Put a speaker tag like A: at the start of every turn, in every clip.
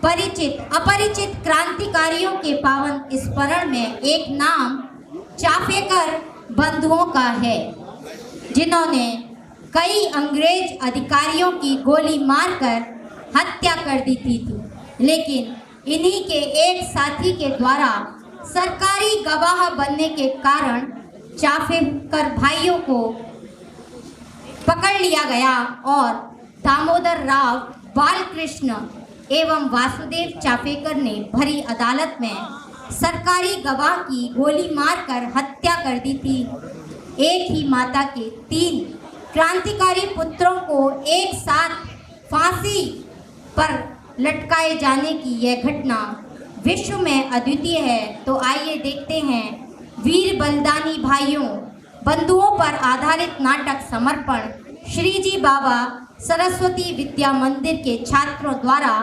A: परिचित अपरिचित क्रांतिकारियों के पावन स्मरण में एक नाम चाफेकर बंधुओं का है, जिन्होंने कई अंग्रेज अधिकारियों की गोली मारकर हत्या कर दी थी। लेकिन इन्हीं के एक साथी के द्वारा सरकारी गवाह बनने के कारण चाफेकर भाइयों को पकड़ लिया गया और दामोदर राव बालकृष्ण एवं वासुदेव चाफेकर ने भरी अदालत में सरकारी गवाह की गोली मारकर हत्या कर दी थी। एक ही माता के 3 क्रांतिकारी पुत्रों को एक साथ फांसी पर लटकाए जाने की यह घटना विश्व में अद्वितीय है। तो आइए देखते हैं वीर बलिदानी भाइयों बंधुओं पर आधारित नाटक समर्पण श्री जी बाबा सरस्वती विद्या मंदिर के छात्रों द्वारा,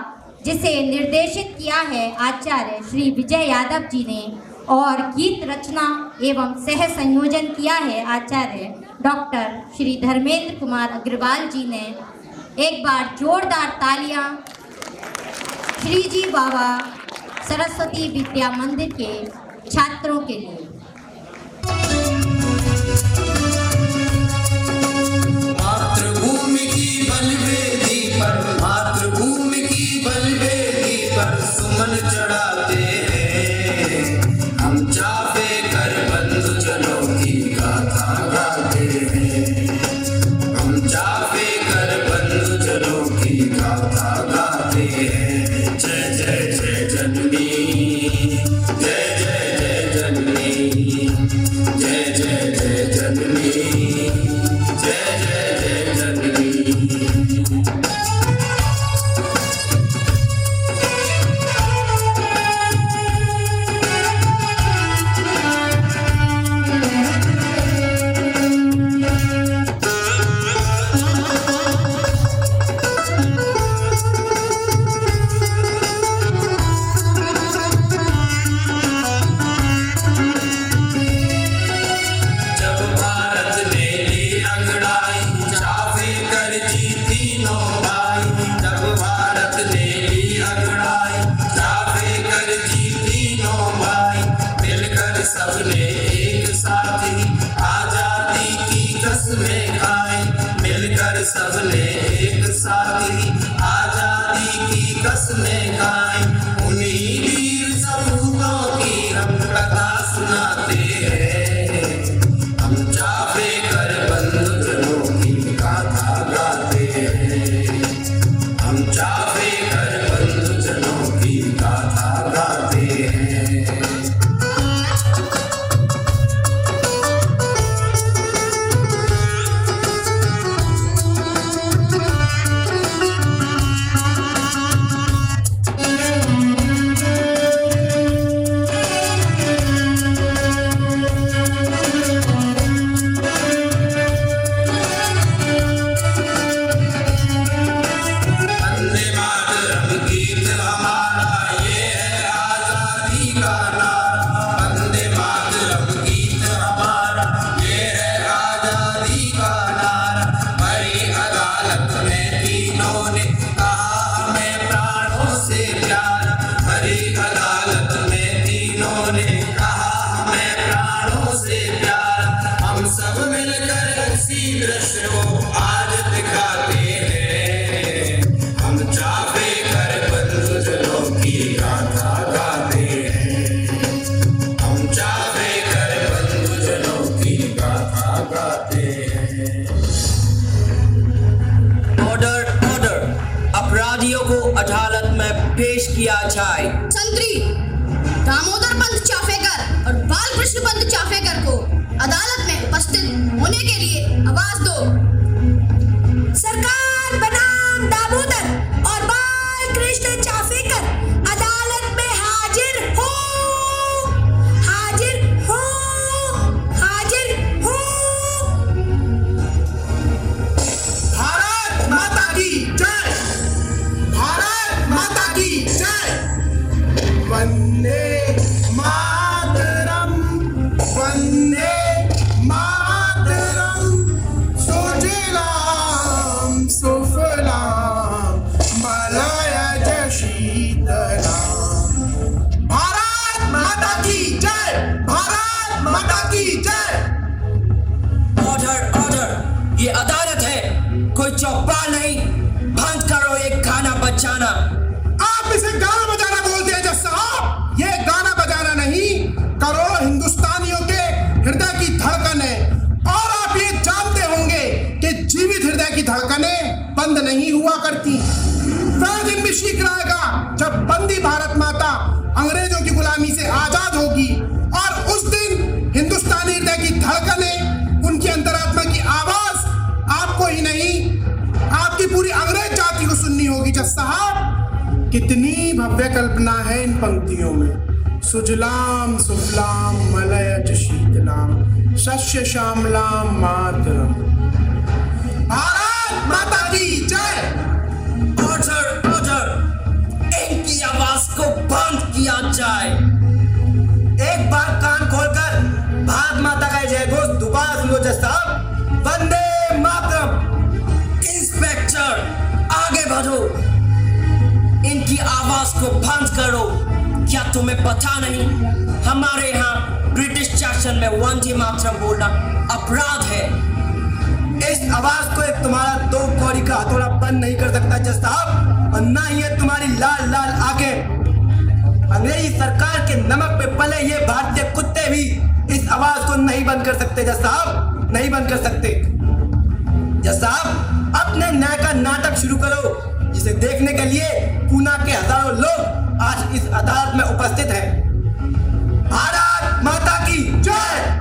A: जिसे निर्देशित किया है आचार्य श्री विजय यादव जी ने और गीत रचना एवं सह संयोजन किया है आचार्य डॉक्टर श्री धर्मेंद्र कुमार अग्रवाल जी ने। एक बार जोरदार तालियां श्री जी बाबा सरस्वती विद्या मंदिर के छात्रों के लिए।
B: मातृभूमि की बलवेदी पर, मातृभूमि की बलवेदी पर सुमन चढ़ाते हैं हम, चाफेकर बंधुजनों की गाथा गाते हैं हम, चाफेकर बंधुजनों की गाथा गाते हैं। जय जय जय जननी, जय जय जय जननी, जय जय जय जननी, जय जय जय जननी। सबने एक साथ ही आजादी की कसमें खाई, मिलकर सबने एक साथ ही आजादी की कसमें खाई। उन्हीं वीर सपूतों की हम कथा सुनाते हैं हम, चाफेकर बंधुजनों की गाथा गाते हैं हम, चाफेकर बंधुजनों की गाथा गाते हैं। अपराधियों को अदालत में पेश किया जाए।
C: संतरी दामोदर पंत चाफेकर और बालकृष्ण पंत चाफेकर को अदालत में उपस्थित होने के लिए आवाज दो। सरकार बनाम दामोदर और बालकृष्ण चाफेकर अदालत में हाजिर हो, हाजिर हो, हाजिर हो।
B: भारत माता की जय, भारत माता की जय। वंदे मातरम, वंदे मातरम। सोचे
D: नहीं हुआ करती। वह दिन भी शीघ्र आएगा जब बंदी भारत माता अंग्रेजों की गुलामी से आजाद होगी, और उस दिन हिंदुस्तानी हृदय की धड़कनें, उनकी अंतरात्मा की आवाज आपको ही नहीं, आपकी पूरी अंग्रेज जाति को सुननी होगी। जज साहब, कितनी भव्य कल्पना है इन पंक्तियों में। सुजलाम सुफलाम मलयज शीतलाम शस्य श्यामलाम मातरम। भारत माता की जय।
B: ऑर्डर ऑर्डर, इनकी आवाज को बंद किया जाए।
E: एक बार कान खोलकर भारत माता का जय घोष दोबारा सुनो जज साहब। वंदे मातरम।
B: इंस्पेक्टर, आगे बढ़ो, इनकी आवाज को बंद करो। क्या तुम्हें पता नहीं, हमारे यहाँ ब्रिटिश शासन में वंदे मातरम बोलना अपराध है।
E: इस आवाज को एक तुम्हारा दो कौड़ी का हथौड़ा बंद नहीं कर सकता जज साहब, और ना ही ये तुम्हारी लाल लाल आंखें। अंग्रेजी सरकार के नमक पे पले ये भारतीय कुत्ते भी इस आवाज को नहीं बंद कर सकते जज साहब, नहीं बंद कर सकते। जज साहब, अपने न्याय का नाटक शुरू करो, जिसे देखने के लिए पूना के हजारों लोग आज इस अदालत में उपस्थित हैं। भारत माता की जय।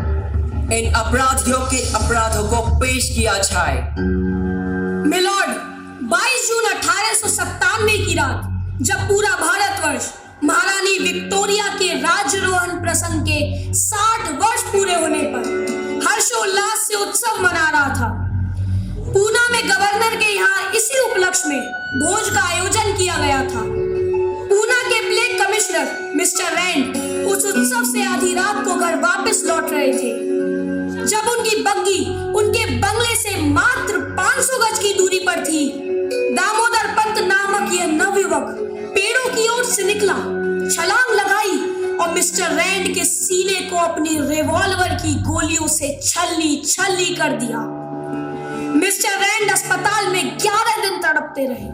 B: इन अपराधियों के अपराधों को पेश किया जाए।
C: मिलॉर्ड, 22 जून 1897 की रात, जब पूरा भारतवर्ष महारानी विक्टोरिया के राज्यारोहण प्रसंग के 60 वर्ष पूरे होने पर हर्षोल्लास से उत्सव मना रहा था, पूना में गवर्नर के यहाँ इसी उपलक्ष्य में भोज का आयोजन किया गया था। पूना के प्लेग कमिश्नर मिस्टर रैंड उस उत्सव से आधी रात को घर वापस लौट रहे थे, जब उनकी बग्गी उनके बंगले से मात्र 500 गज की दूरी पर थी। दामोदर पंत नामक यह नवयुवक पेड़ों की ओर से निकला, छलांग लगाई और मिस्टर रैंड के सीने को अपनी रिवॉल्वर की गोलियों से छलनी कर दिया। मिस्टर रैंड अस्पताल में 11 दिन तड़पते रहे।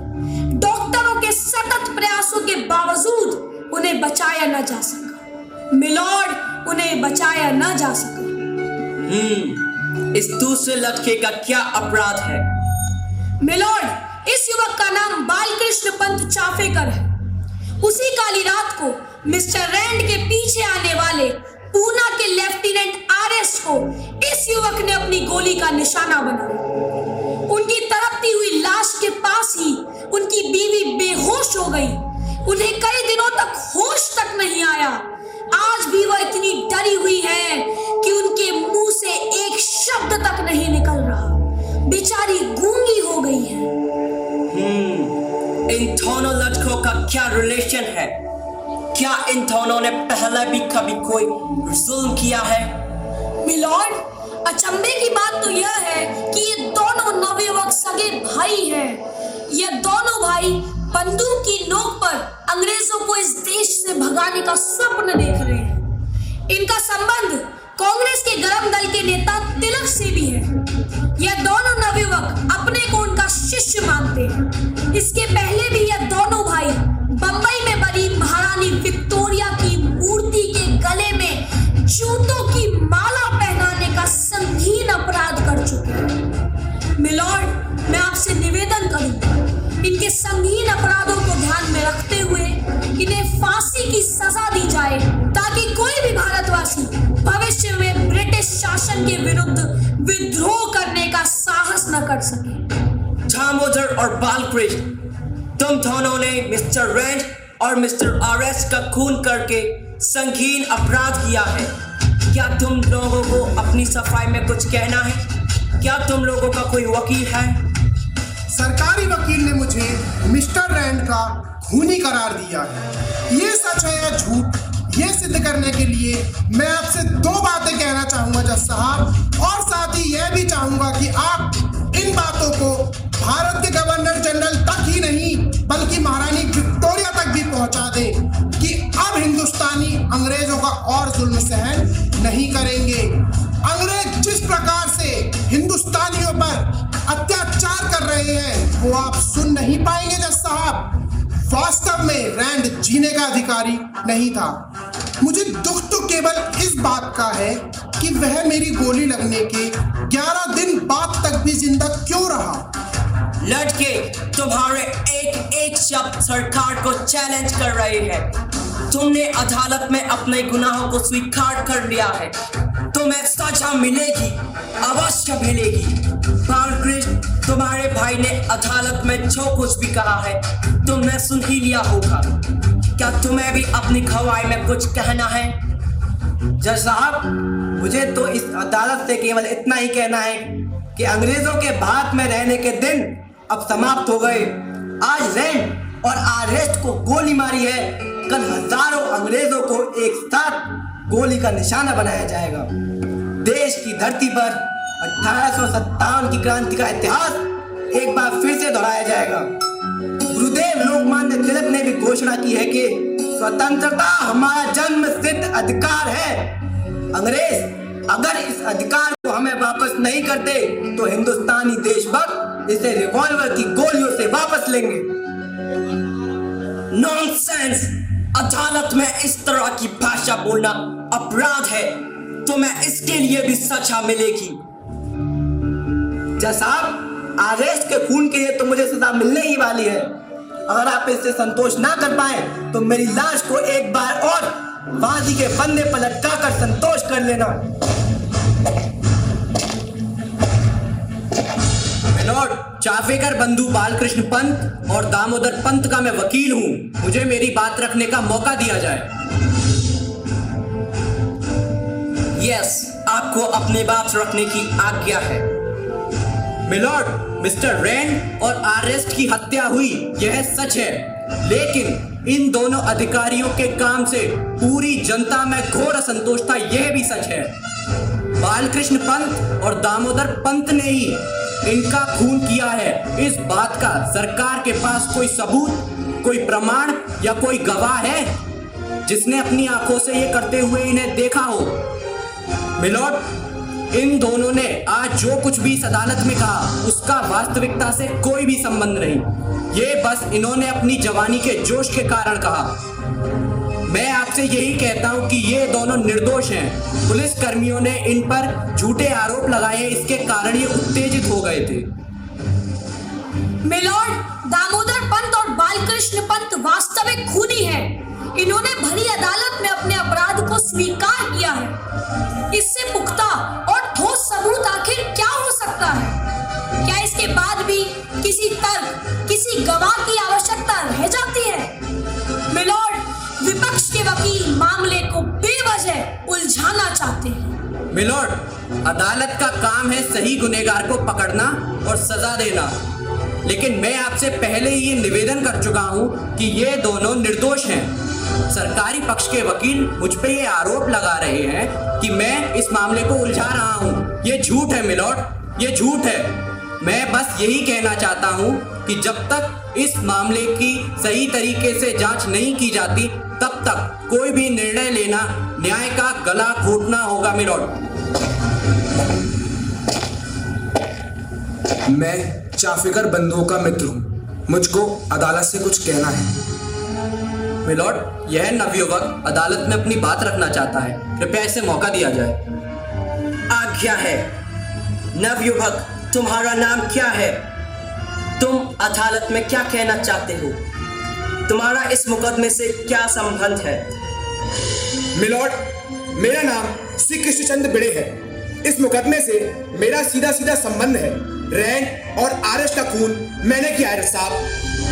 C: डॉक्टरों के सतत प्रयासों के बावजूद उन्हें बचाया न जा सका। मिलॉर्ड, उन्हें बचाया न जा सका।
B: इस दूसरे लड़के का क्या अपराध है?
C: मिलॉर्ड, इस युवक का नाम बालकृष्ण पंत चाफेकर है। उसी काली रात को मिस्टर रैंड के पीछे आने वाले पूना के लेफ्टिनेंट आरएस को इस युवक ने अपनी गोली का निशाना बनाया। उनकी तड़पती हुई लाश के पास ही उनकी बीवी बेहोश हो गई। उन्हें कई दिनों तक होश तक नहीं आया। आज भी वह इतनी डरी हुई है कि उनके मुंह से एक शब्द तक नहीं निकल रहा। बेचारी गूंगी हो गई है।
B: इन दोनों लड़कों का क्या रिलेशन है? क्या इन दोनों ने पहले भी कभी कोई जुल्म किया है?
C: मिलॉर्ड, अचंभे की बात तो यह है कि ये दोनों नवयुवक सगे भाई हैं। ये दोनों भाई बंदूक की नोक पर अंग्रेजों को इस देश से भगाने का स्वप्न देख रहे हैं। इनका संबंध कांग्रेस के गरम दल के नेता तिलक से भी है। यह दोनों नवयुवक अपने को उनका शिष्य मानते हैं। इसके पहले भी यह दोनों भाई बंबई में बनी महारानी विक्टोरिया की मूर्ति के गले में जूतों की माला पहनाने का संगीन अपराध कर चुके हैं। मिलॉर्ड, मैं आपसे निवेदन करूंगा, इनके संगीन अपराधों को ध्यान में रखते हुए इन्हें फांसी की सजा दी जाए, ताकि कोई भी भारतवासी भविष्य में ब्रिटिश शासन के विरुद्ध विद्रोह करने का साहस न कर सके।
B: दामोदर और बालकृष्ण, तुम दोनों ने मिस्टर रैंड और मिस्टर आरएस का खून करके संगीन अपराध किया है। क्या तुम लोगों को अपनी सफाई में कुछ कहना है? क्या तुम लोगों का कोई वकील है?
D: सरकारी वकील ने मुझे मिस्टर रैंड का खूनी करार दिया है। ये सच है या झूठ, ये सिद्ध करने के लिए मैं आपसे 2 बातें कहना चाहूंगा जज साहब, और साथ ही यह भी चाहूंगा कि आप इन बातों को भारत के गवर्नर जनरल तक ही नहीं बल्कि महारानी विक्टोरिया तक भी पहुंचा दें कि अब हिंदुस्तानी अंग्रेजों का और जुल्म सहन नहीं करेंगे। अंग्रेज जिस प्रकार से हिंदुस्तानियों पर अत्याचार कर रहे हैं वो आप सुन नहीं पाएंगे जज साहब। वास्तव में रैंड जीने का अधिकारी नहीं था। मुझे दुख तो केवल इस बात का है कि वह मेरी गोली लगने के 11 दिन बाद तक भी जिंदा क्यों रहा।
B: लड़के तुम्हारे एक एक शब्द सरकार को चैलेंज कर रहे हैं। तुमने अदालत में अपने गुनाहों को स्वीकार कर लिया है। तुम्हें सजा मिलेगी, अवश्य मिलेगी। बालकृष्ण, तुम्हारे भाई ने अदालत में जो कुछ भी कहा है तुमने सुन ही लिया होगा। क्या तुम्हें भी अपनी गवाही में कुछ कहना है?
E: जज साहब, मुझे तो इस अदालत से केवल इतना ही कहना है कि अंग्रेजों के भारत में रहने के दिन अब समाप्त हो गए। आज रैंड और आरेस्ट को गोली मारी है, कल हजारों अंग्रेजों को एक साथ गोली का निशाना बनाया जाएगा। देश की धरती पर 1857 की क्रांति का इतिहास एक बार फिर से दोहराया जाएगा। गुरुदेव लोकमान्य तिलक ने भी घोषणा की है कि स्वतंत्रता हमारा जन्म सिद्ध अधिकार है। अंग्रेज अगर इस अधिकार को हमें वापस नहीं करते तो हिंदुस्तानी देशभक्त इसे रिवॉल्वर की गोलियों से वापस लेंगे।
B: नॉनसेंस! अदालत में इस तरह की भाषा बोलना अपराध है। तुम्हें इसके लिए भी सजा मिलेगी।
E: जज साहब, आरेस्ट के खून के लिए तो मुझे सजा मिलने ही वाली है। अगर आप इससे संतोष ना कर पाए तो मेरी लाश को एक बार और फांसी के फंदे पर लटका कर संतोष कर लेना।
F: मिलोड, चाफेकर बंधु बालकृष्ण पंत और दामोदर पंत का मैं वकील हूं। मुझे मेरी बात रखने का मौका दिया जाए।
B: यस, आपको अपनी बात रखने की आज्ञा है।
F: मिलोड, मिस्टर रैंड और आरेस्ट की हत्या हुई, यह सच है, लेकिन इन दोनों अधिकारियों के काम से पूरी जनता में घोर असंतोष था, यह भी सच है। बालकृष्ण पंत और दामोदर पंत ने ही इनका खून किया है। इस बात का सरकार के पास कोई सबूत, कोई प्रमाण या कोई गवाह है जिसने अपनी आंखों से ये करते हुए इन्हें देखा हो? मिलोड, इन दोनों ने आज जो कुछ भी इस अदालत में कहा उसका वास्तविकता से कोई भी संबंध नहीं। ये बस इन्होंने अपनी जवानी के जोश के कारण कहा। मैं आपसे यही कहता हूं कि ये दोनों निर्दोष हैं। पुलिस कर्मियों ने इन पर झूठे आरोप लगाए, इसके कारण ये उत्तेजित हो गए थे।
C: मिलॉर्ड, दामोदर पंत और बालकृष्ण पंत वास्तविक खूनी हैं। इन्होंने भरी अदालत में अपने अपराध को स्वीकार किया है। इससे पुख्ता और ठोस सबूत आखिर क्या हो सकता है? क्या इसके बाद भी किसी तर्क, किसी गवाह की आवश्यकता रह जाती है? मिलॉर्ड, विपक्ष के वकील मामले को बेवजह उलझाना चाहते हैं।
F: मिलोड, अदालत का काम है सही गुनहगार को पकड़ना और सजा देना, लेकिन मैं आपसे पहले ही ये निवेदन कर चुका हूं कि ये दोनों निर्दोष हैं। सरकारी पक्ष के वकील मुझ पे ये आरोप लगा रहे हैं कि मैं इस मामले को उलझा रहा हूं। ये झूठ है मिलोड, ये झूठ है। मैं बस यही कहना चाहता हूं कि जब तक इस मामले की सही तरीके से जांच नहीं की जाती तब तक कोई भी निर्णय लेना न्याय का गला घोटना होगा। मिलोड,
D: मैं चाफेकर बंधुओं का मित्र हूँ, मुझको अदालत से कुछ कहना है।
F: मिलोड, यह नवयुवक अदालत में अपनी बात रखना चाहता है, कृपया इसे मौका दिया जाए।
B: आज्ञा है। नवयुवक, तुम्हारा नाम क्या है? तुम अदालत में क्या कहना चाहते हो? तुम्हारा इस मुकदमे से क्या संबंध है?
D: मिलॉर्ड, मेरा नाम श्री कृष्णचंद्र बिड़े है। इस मुकदमे से मेरा सीधा सीधा संबंध है। रैंड और आरेस्ट का खून मैंने किया है साहब।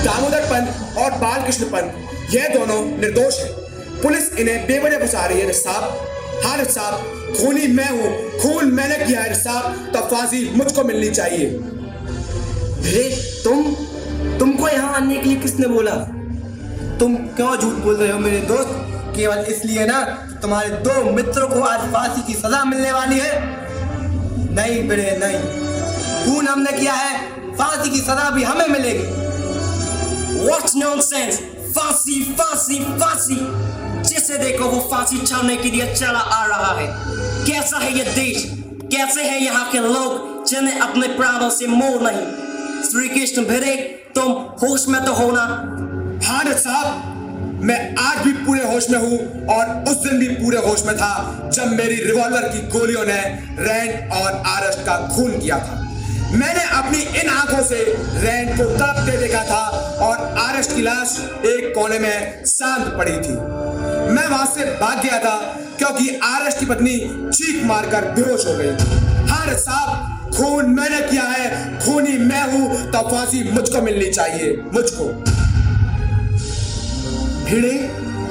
D: दामोदर पंत और बालकृष्ण पंत, यह दोनों निर्दोष हैं। पुलिस इन्हें बेवजह फंसा रही है साहब। हाँ साहब, खूनी मैं हूँ, खून मैंने किया है साहब, तब फांसी मुझको मिलनी चाहिए।
E: अरे तुमको यहाँ आने के लिए किसने बोला? तुम क्यों झूठ बोल रहे हो मेरे दोस्त? केवल इसलिए ना तुम्हारे दो मित्रों को आज फांसी की सजा मिलने वाली है? नहीं बेटे, नहीं। खून हमने किया है, फांसी की सजा भी हमें मिलेगी।
B: What nonsense! फांसी, फांसी, फांसी! जिसे देखो वो फांसी चढ़ने के लिए चला आ रहा है। कैसा है ये देश? कैसे है यहाँ के लोग जिन्हें अपने प्राणों से मोह नहीं? श्री कृष्ण भिड़े, तुम होश में तो हो ना?
D: हाँ साहब, मैं आज भी पूरे होश में हूँ और उस दिन भी पूरे होश में था जब मेरी रिवॉल्वर की गोलियों ने रैंड और आरेस्ट का खून किया था।
E: मैंने अपनी इन आंखों से रैंड को तड़पते देखा था और आरएस की लाश एक कोने में शांत पड़ी थी। मैं वहां से भाग गया था क्योंकि आरएस की पत्नी चीख मारकर बेहोश हो गई। हर साहब, खून मैंने किया है, खूनी मैं हूं, तो फांसी मुझको मिलनी चाहिए, मुझको।
D: भिड़े,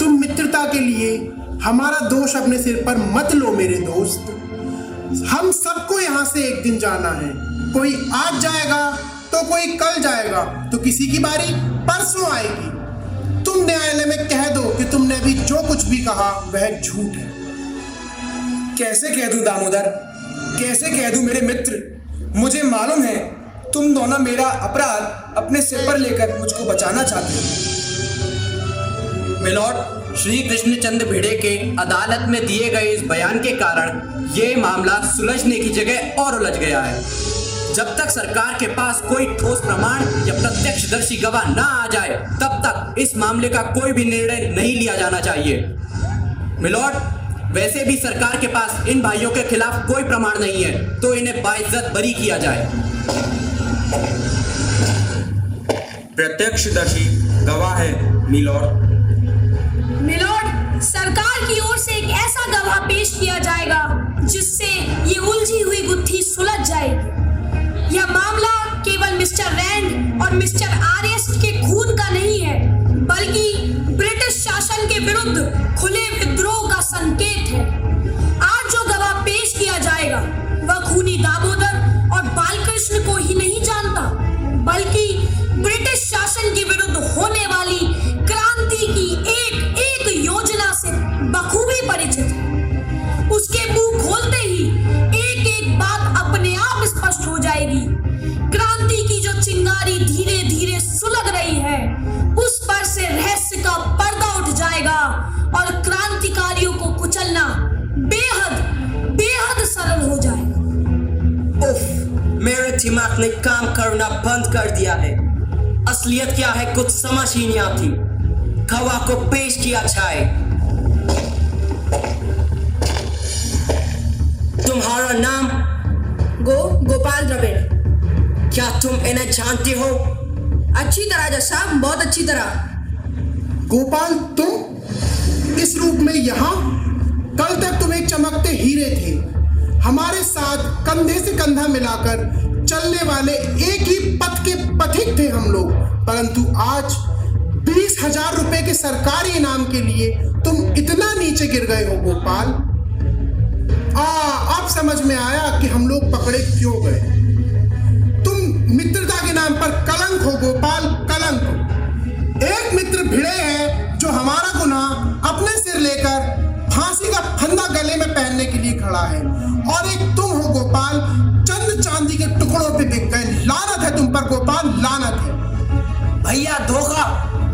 D: तुम मित्रता के लिए हमारा दोष अपने सिर पर मत लो मेरे दोस्त। हम सबको यहाँ से एक दिन जाना है। कोई आज जाएगा तो कोई कल जाएगा, तो किसी की बारी परसों आएगी। तुम न्यायालय में कह दो कि तुमने अभी जो कुछ भी कहा वह झूठ है।
E: कैसे कह दूं दामोदर, कैसे कह दूं मेरे मित्र? मुझे मालूम है तुम दोनों मेरा अपराध अपने सिर पर लेकर मुझको बचाना चाहते हो।
F: मिलॉर्ड, श्री कृष्णचंद्र भिड़े के अदालत में दिए गए इस बयान के कारण ये मामला सुलझने की जगह और उलझ गया है। जब तक सरकार के पास कोई ठोस प्रमाण या प्रत्यक्षदर्शी गवाह ना आ जाए, तब तक इस मामले का कोई भी निर्णय नहीं लिया जाना चाहिए। मिलॉर्ड, वैसे भी सरकार के पास इन भाइयों के खिलाफ कोई प्रमाण नहीं है, तो इन्हें बाइज्जत बरी किया जाए।
G: प्रत्यक्षदर्शी गवाह है मिलॉर्ड।
C: मिलॉर्ड, सरकार की ओर से एक ऐसा गवाह पेश किया जाएगा जिससे ये उलझी हुई गुत्थी सुलझ जाएगी। यह मामला केवल मिस्टर रैंड और मिस्टर आरेस्ट के खून का नहीं है, बल्कि ब्रिटिश शासन के विरुद्ध खुले विद्रोह का संकेत है। आज जो गवाह पेश किया जाएगा वह खूनी दामोदर और बालकृष्ण को ही नहीं जानता, बल्कि ब्रिटिश शासन के विरुद्ध होने वाली क्रांति की एक एक योजना से बखूबी परिचित है। उसके मुंह खोलते ही एक एक बात अपने आप स्पष्ट हो जाएगी। क्रांति की जो चिंगारी धीरे धीरे सुलग रही है, उस पर से रहस्य का पर्दा उठ जाएगा और क्रांतिकारियों को कुचलना बेहद बेहद सरल हो जाएगा।
B: उफ, मेरे दिमाग ने काम करना बंद कर दिया है। असलियत क्या है कुछ समझ ही नहीं आती। गवाह को पेश किया जाए। तुम्हारा नाम?
H: गोपाल द्रविड़।
B: क्या तुम इन्हें जानते हो?
H: अच्छी तरह जज साहब, बहुत अच्छी तरह।
D: गोपाल, तुम इस रूप में यहाँ? कल तक तुम एक चमकते हीरे थे। हमारे साथ कंधे से कंधा मिलाकर चलने वाले एक ही पथ के पथिक थे हम लोग, परंतु आज 20,000 रुपए के सरकारी इनाम के लिए तुम इतना नीचे गिर गए हो गोपाल। अब समझ में आया कि हम लोग पकड़े क्यों गए। तुम मित्रता के नाम पर कलंक हो गोपाल, कलंक। एक मित्र भिड़े है जो हमारा गुनाह अपने सिर लेकर फांसी का फंदा गले में पहनने के लिए खड़ा है, और एक तुम हो गोपाल, चंद चांदी के टुकड़ों पे बिक गए। लानत है तुम पर गोपाल, लानत है।
E: भैया, धोखा,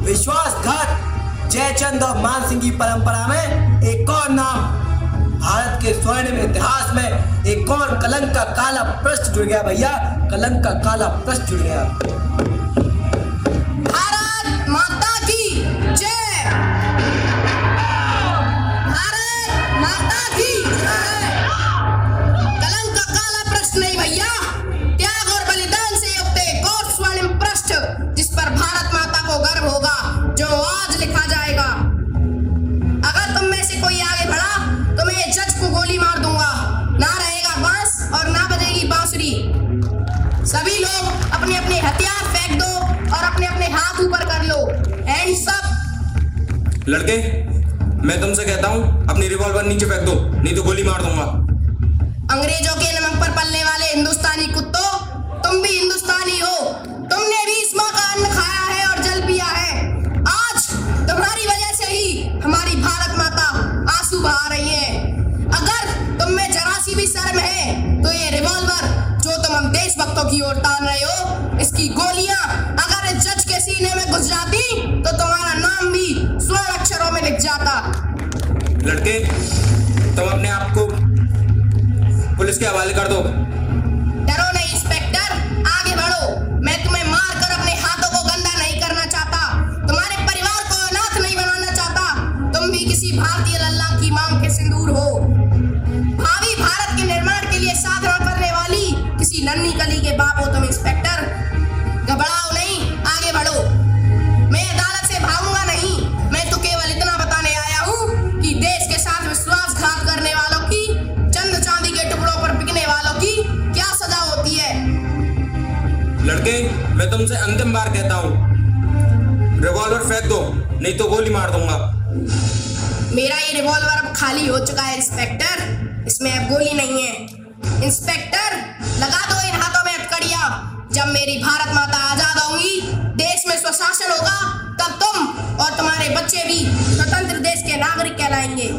E: विश्वासघात, जयचंद और मान सिंह की परंपरा में एक और नाम, भारत के स्वर्णिम इतिहास में एक और कलंक का काला पृष्ठ जुड़ गया। भैया, कलंक का काला पृष्ठ जुड़ गया।
H: भारत माता की जय। भारत माता की जय। कलंक का काला पृष्ठ नहीं भैया, त्याग और बलिदान से युक्त एक और स्वर्णिम पृष्ठ, जिस पर भारत माता को गर्व होगा, जो आज लिखा जाएगा। अगर तुम में से कोई आगे बढ़ा तो मैं जज को गोली मार दूंगा। ना रहेगा बांस और ना बजेगी बांसुरी। सभी लोग अपने अपने हथियार फेंक दो और अपने अपने हाथ ऊपर कर लो। Hands up.
G: लड़के, मैं तुमसे कहता हूँ अपनी रिवॉल्वर नीचे फेंक दो, नहीं तो गोली मार दूंगा।
H: अंग्रेजों के नमक पर पलने वाले हिंदुस्तानी कुत्तों, तुम भी हिंदुस्तानी हो। तुमने भी इस माँ का अन्न खाया है और जल पिया है। आज तुम्हारी वजह से ही हमारी भारत माता आंसू बहा रही है। अगर तुम में जरा सी भी शर्म है तो ये रिवॉल्वर जो तुम हम देशभक्तों की ओर तान रहे हो, इसकी गोलियां अगर इस जज के सीने में घुस जाती तो तुम्हारा नाम भी स्वर्ण अक्षरों में लिख जाता।
G: लड़के, तुम अपने आप को पुलिस के हवाले कर दो।
H: डरो नहीं इंस्पेक्टर, आगे बढ़ो। मैं तुम्हें मारकर अपने हाथों को गंदा नहीं करना चाहता, तुम्हारे परिवार को अनाथ नहीं बनाना चाहता। तुम भी किसी भारतीय लल्ला की मांग के सिंदूर हो। भावी भारत के निर्माण के लिए साधना करने वाली किसी नन्ही कली के बाप
G: तुमसे अंतिम बार कहता हूँ, रिवॉल्वर फेंक दो, नहीं तो गोली मार दूंगा।
H: मेरा ये रिवॉल्वर अब खाली हो चुका है इंस्पेक्टर, इसमें अब गोली नहीं है। इंस्पेक्टर, लगा दो इन हाथों में हथकड़ियां। जब मेरी भारत माता आजाद होंगी, देश में स्वशासन होगा, तब तुम और तुम्हारे बच्चे भी स्वतंत्र देश के नागरिक कहलाएंगे।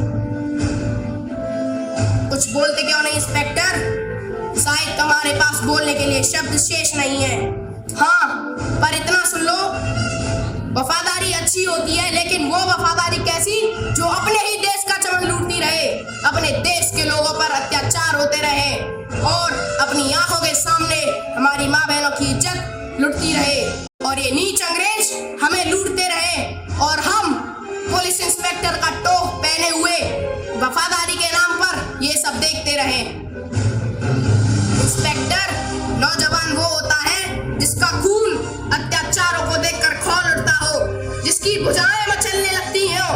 H: कुछ बोलते क्यों नहीं इंस्पेक्टर? शायद तुम्हारे पास बोलने के लिए शब्द शेष नहीं है। हाँ, पर इतना सुन लो, वफादारी अच्छी होती है, लेकिन वो वफादारी कैसी जो अपने ही देश का चमन लूटती रहे, अपने देश के लोगों पर अत्याचार होते रहे और अपनी आंखों के सामने हमारी माँ बहनों की इज्जत लुटती रहे, और ये नीच अंग्रेज हमें लूटते रहे और हम पुलिस इंस्पेक्टर का टोप पहने हुए वफादारी के नाम पर ये सब देखते रहे। इंस्पेक्टर, नौजवान वो होता है जिसका खून अत्याचारों को देखकर खौल उठता हो, जिसकी भुजाएं मचलने लगती हो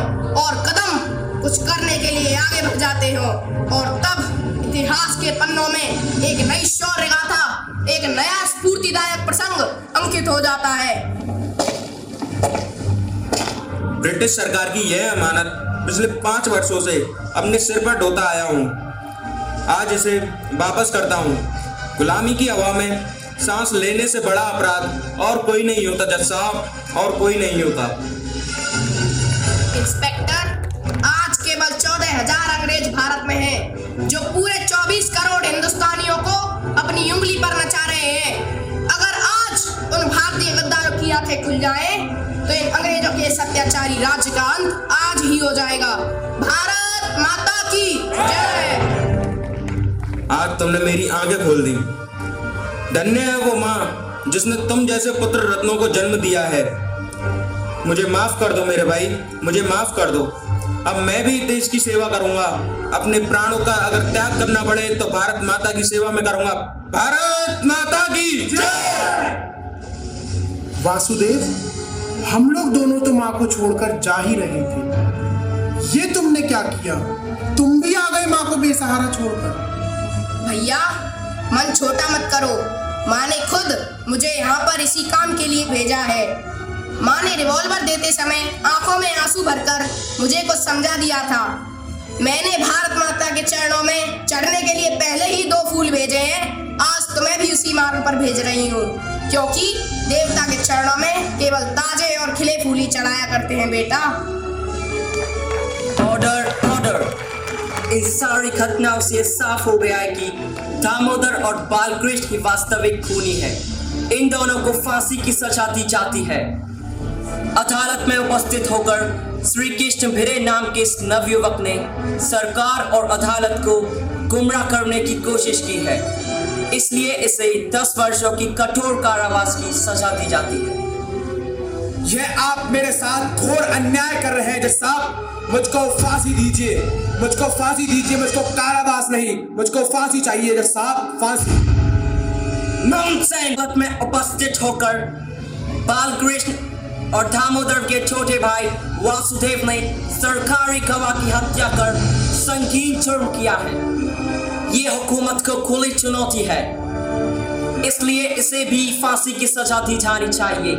H: और कदम कुछ करने के लिए आगे बढ़ जाते हो, और तब इतिहास के पन्नों में एक नई शौर्य गाथा, एक नया स्फूर्तिदायक प्रसंग अंकित हो जाता है।
G: ब्रिटिश सरकार की यह अमानत पिछले 5 वर्षों से अपने सिर पर ढोता आया हूँ, आज इसे वापस करता हूँ। गुलामी की हवा में सांस लेने से बड़ा अपराध और कोई नहीं होता जज साहब, और कोई नहीं होता।
H: इंस्पेक्टर, आज केवल 14,000 अंग्रेज भारत में हैं, जो पूरे 24 करोड़ हिंदुस्तानियों को अपनी उंगली पर नचा रहे हैं। अगर आज उन भारतीय गद्दारों की आंखें खुल जाएं, तो इन अंग्रेजों के अत्याचारी राज्य का अंत आज ही हो जाएगा। भारत माता की जय।
G: आज तुमने मेरी आंखें खोल दी। धन्य है वो माँ जिसने तुम जैसे पुत्र रत्नों को जन्म दिया है। मुझे माफ कर दो मेरे भाई, मुझे माफ कर दो। अब मैं भी देश की सेवा करूंगा, अपने प्राणों का अगर त्याग करना पड़े तो भारत माता की सेवा में करूंगा। भारत माता की जय।
D: वासुदेव, हम लोग दोनों तो माँ को छोड़कर जा ही रहे थे, ये तुमने क्या किया? तुम भी आ गए माँ को बेसहारा छोड़कर।
H: भैया, मन छोटा मत करो, माँ ने खुद मुझे यहाँ पर इसी काम के लिए भेजा है। माँ ने रिवॉल्वर देते समय आंखों में आंसू भरकर मुझे कुछ समझा दिया था। मैंने भारत माता के चरणों में चढ़ने के लिए पहले ही 2 फूल भेजे हैं, आज तुम्हें भी उसी मार्ग पर भेज रही हूँ, क्योंकि देवता के चरणों में केवल ताजे और खिले फूल ही चढ़ाया करते हैं बेटा।
B: Order, order. इन सारी घटनाओं से साफ हो गया है कि दामोदर और बालकृष्ण ही वास्तविक खूनी है। इन दोनों को फांसी की सजा दी जाती है। अदालत में उपस्थित होकर श्री कृष्ण भिरे नाम के इस नवयुवक ने सरकार और अदालत को गुमराह करने की कोशिश की है, इसलिए इसे 10 वर्षों की कठोर कारावास की सजा दी जाती है।
E: यह आप मेरे साथ घोर अन्याय कर रहे हैं जज साहब। मुझको फांसी दीजिए, मुझको फांसी दीजिए, मुझको कारावास नहीं, मुझको फांसी चाहिए जज साहब, फांसी।
B: नॉनसेंस में उपस्थित होकर बालकृष्ण और दामोदर के छोटे भाई वासुदेव ने सरकारी गवाह की हत्या कर संगीन जुर्म किया है। ये हुकूमत को खुली चुनौती है, इसलिए इसे भी फांसी की सजा दी जानी चाहिए।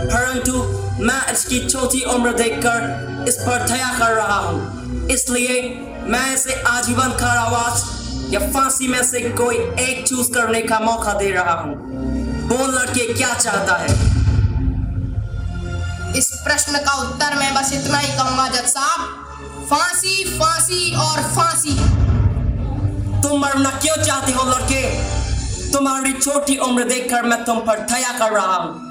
B: परंतु मैं इसकी छोटी उम्र देखकर इस पर दया कर रहा हूँ, इसलिए मैं इसे आजीवन कारावास या फांसी में से कोई एक चूज करने का मौका दे रहा हूँ। बोल लड़के, क्या चाहता है?
H: इस प्रश्न का उत्तर मैं बस इतना ही कहूंगा जज साहब, फांसी, फांसी और फांसी।
B: तुम मरना क्यों चाहते हो लड़के? तुम्हारी छोटी उम्र देखकर मैं तुम पर दया कर रहा हूँ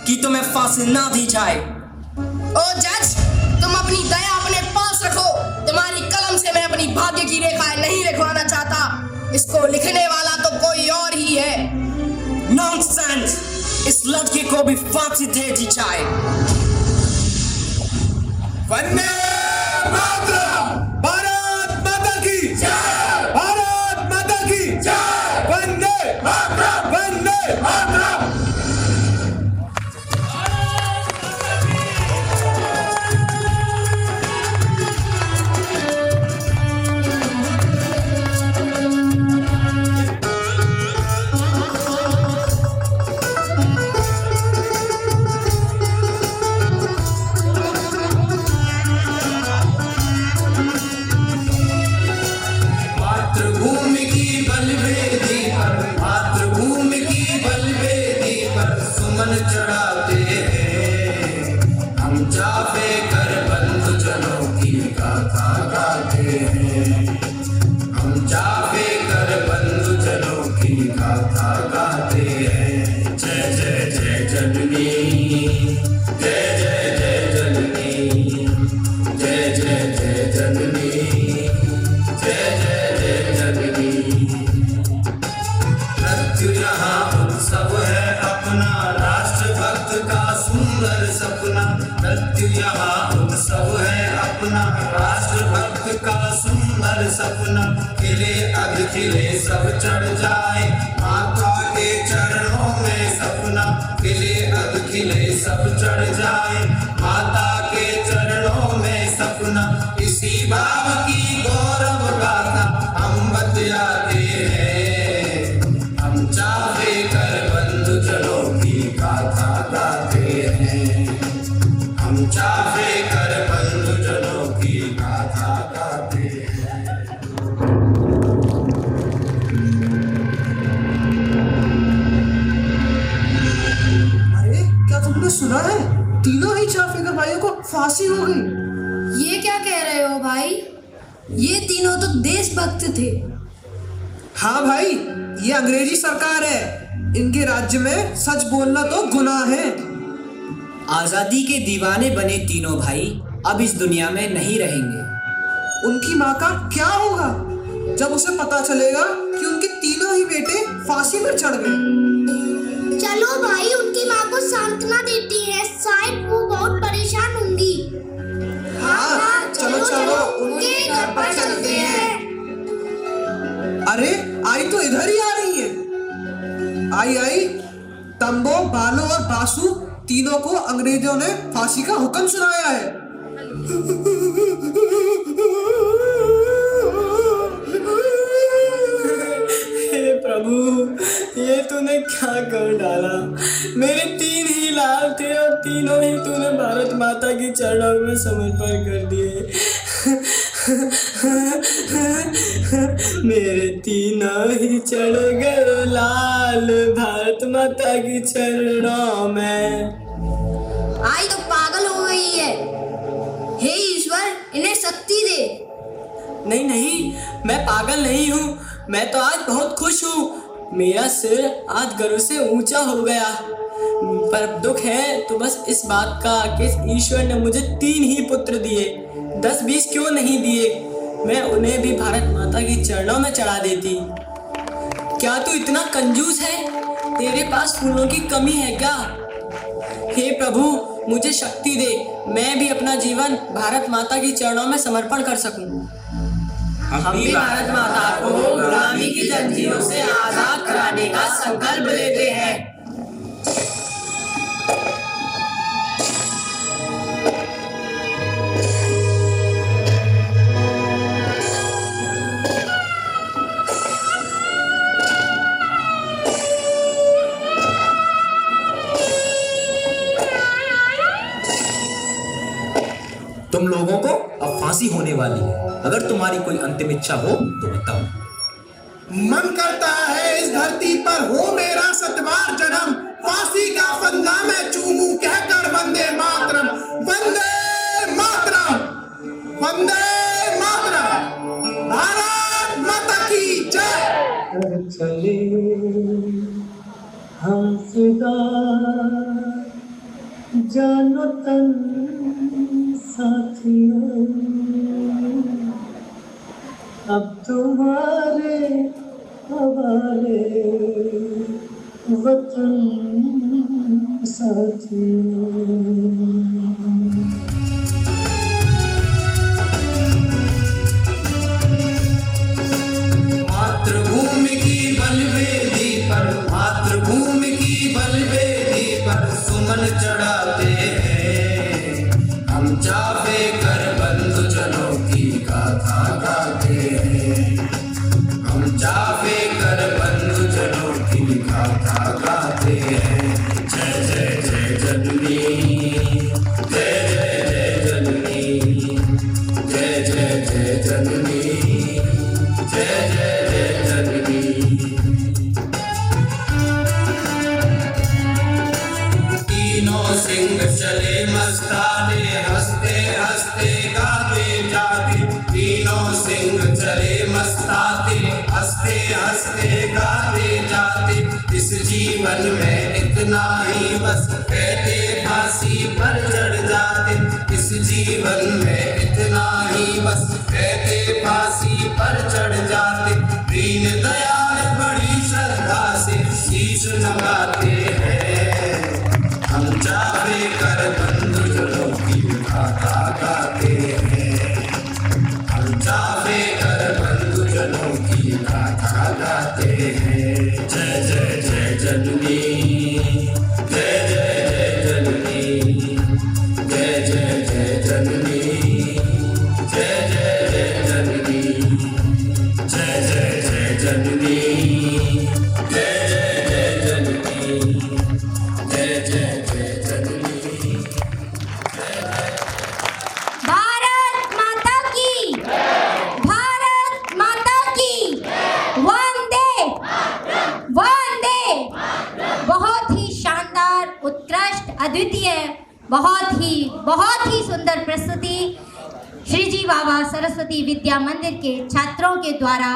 B: कि तुम्हें फांसी ना दी जाए।
H: ओ जज, तुम अपनी दया अपने पास रखो। तुम्हारी कलम से मैं अपनी भाग्य की रेखाएं नहीं लिखवाना चाहता, इसको लिखने वाला तो कोई और ही है।
B: नॉनसेंस! इस लड़के को भी फांसी दे दी जाए।
E: वंदे मातरम! भारत माता की जय! भारत माता की जय! वंदे मातरम! वंदे मातरम!
I: सत्य यहाँ उत्सव है अपना, राष्ट्रभक्त का सुंदर सपना, खिले अध खिले सब चढ़ जाए माता के चरणों में सपना, खिले अध खिले सब चढ़ जाए माता के चरणों में सपना, इसी भाव की गौरव गाथा हम बतलाते हैं, हम चाहे कर बंधु जनों की गाथा गाते हैं, हम चाहे कर बंधु जनों की गाथा गाते हैं।
E: अरे क्या तुमने सुना है, तीनों ही चाफेकर भाइयों को फांसी हो गई।
C: ये क्या कह रहे हो भाई? ये तीनों तो देशभक्त थे।
E: हाँ भाई, ये अंग्रेजी सरकार है, इनके राज्य में सच बोलना तो गुनाह है।
F: आजादी के दीवाने बने तीनों भाई अब इस दुनिया में नहीं रहेंगे।
E: उनकी माँ का क्या होगा जब उसे पता चलेगा कि उनके तीनों ही बेटे फांसी पर चढ़ गए?
J: चलो भाई उनकी माँ को सांत्वना देती है, शायद वो बहुत परेशान होंगी।
E: हाँ, चलो चलो
J: उनके घर पर चलते हैं।
E: अरे आई तो इधर ही आ रही है। आई आई, तंबो, बालो और बासु तीनों को अंग्रेजों ने फांसी का हुक्म सुनाया है।
K: हे प्रभु, ये तूने क्या कर डाला? मेरे तीन ही लाल थे और तीनों ही तूने भारत माता की चरणों में समर्पण कर दिए। मेरे तीनों ही चढ़ गए लाल भारत माता की चरणों में।
C: आई तो पागल हो गई है। हे ईश्वर, इन्हें शक्ति दे।
K: नहीं नहीं, मैं पागल नहीं हूँ, मैं तो आज बहुत खुश हूँ। मेरा सिर आज गर्व से ऊंचा हो गया, पर दुख है तो बस इस बात का कि ईश्वर ने मुझे 3 ही पुत्र दिए, 10-20 क्यों नहीं दिए? मैं उन्हें भी भारत माता की चरणों में चढ़ा देती। क्या तू इतना कंजूस है? तेरे पास फूलों की कमी है क्या? हे प्रभु, मुझे शक्ति दे, मैं भी अपना जीवन भारत माता की चरणों में समर्पण कर सकूं। हम भी भारत माता को गुलामी की जंजीरों से आजाद कराने का संकल्प लेते हैं।
B: तुम लोगों को अब फांसी होने वाली है, अगर तुम्हारी कोई अंतिम इच्छा हो तो बताओ।
D: मन करता है इस धरती पर हो मेरा सतवार जन्म, फांसी का फंदा मैं चूमूं कहकर वंदे मातरम, वंदे मातरम, वंदे मातरम, भारत माता की जय।
K: चले हम फिदा जानो तन साथियों, अब तुम्हारे हवाले वतन साथियों।
I: मातृभूमि की बलवेदी पर, मातृभूमि की बलवेदी पर सुमन चढ़ाते हैं, हम चाहे कर बंधु जनों की गाथा गाते हैं, हम चाहे कर बंधु जनों की गाथा गाते हैं। जय जय जय जननी, जय जय जय जननी, जय जय जय जननी, जय जय जय जननी। तीनों सिंह चले मस्ताने, हंसते हंसते गाते जाते, तीनों सिंह चले मस्ताते, हंसते हंसते गाते जाते, इस जीवन में इतना ही बस कहते फांसी पर चढ़ जाते, इस जीवन में इतना ही बस कहते फांसी पर चढ़ जाते, दीन दयाल बड़ी श्रद्धा से शीश नवाते हैं, हम चाहे कर बंधु जनों की गाते हैं। हम चाफेकर बंधुजनों की गाथा गाते हैं। जय जय जय जननी, जय जय जय जननी, जय जय जय जननी, जय जय जय जननी, जय जय जय जननी, जय जय जय जननी, जय जय जय जननी।
A: भारत माता की, भारत माता की, वंदे वंदे। बहुत ही शानदार, उत्कृष्ट, अद्वितीय, बहुत ही सुंदर प्रस्तुति श्री जी बाबा सरस्वती विद्या मंदिर के छात्रों के द्वारा